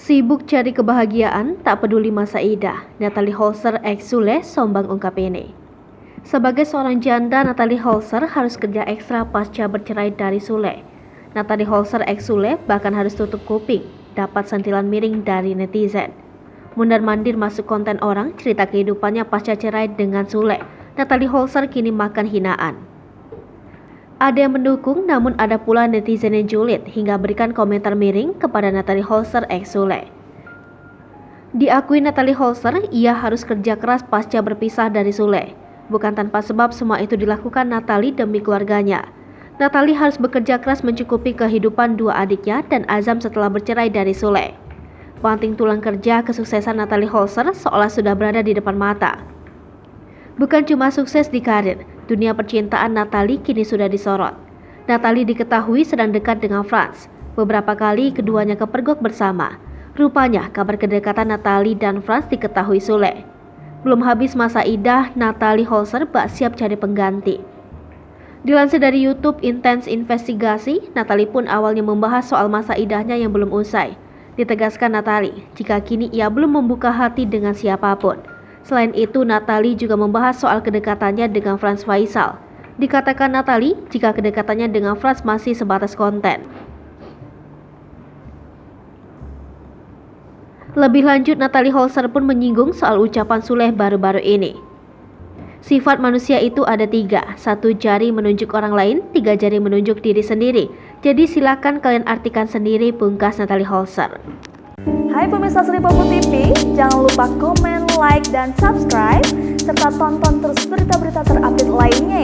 Sibuk cari kebahagiaan, tak peduli masa idah. Natalie Holzer ex Sule sombong ungkap ini. Sebagai seorang janda, Natalie Holzer harus kerja ekstra pasca bercerai dari Sule. Natalie Holzer ex Sule bahkan harus tutup kuping, dapat sentilan miring dari netizen. Mundar-mandir masuk konten orang cerita kehidupannya pasca cerai dengan Sule. Natalie Holzer kini makan hinaan. Ada yang mendukung, namun ada pula netizen yang julid hingga berikan komentar miring kepada Natalie Holzer ex Sule. Diakui Natalie Holzer, ia harus kerja keras pasca berpisah dari Sule. Bukan tanpa sebab semua itu dilakukan Natalie demi keluarganya. Natalie harus bekerja keras mencukupi kehidupan dua adiknya dan Azam setelah bercerai dari Sule. Banting tulang kerja, kesuksesan Natalie Holzer seolah sudah berada di depan mata. Bukan cuma sukses di karir, dunia percintaan Natalie kini sudah disorot. Natalie diketahui sedang dekat dengan Frans. Beberapa kali keduanya kepergok bersama. Rupanya kabar kedekatan Natalie dan Frans diketahui Sule. Belum habis masa idah, Natalie Holzer bak siap cari pengganti. Dilansir dari YouTube Intense Investigasi, Natalie pun awalnya membahas soal masa idahnya yang belum usai. Ditegaskan Natalie, jika kini ia belum membuka hati dengan siapapun. Selain itu, Natalie juga membahas soal kedekatannya dengan Frans Faisal. Dikatakan Natalie, jika kedekatannya dengan Frans masih sebatas konten. Lebih lanjut, Natalie Holzer pun menyinggung soal ucapan Sule baru-baru ini. Sifat manusia itu ada 3, 1 jari menunjuk orang lain, 3 jari menunjuk diri sendiri. Jadi silakan kalian artikan sendiri, pungkas Natalie Holzer. Hai pemirsa Sri Popo TV, jangan lupa komen, like, dan subscribe, serta tonton terus berita-berita terupdate lainnya ya.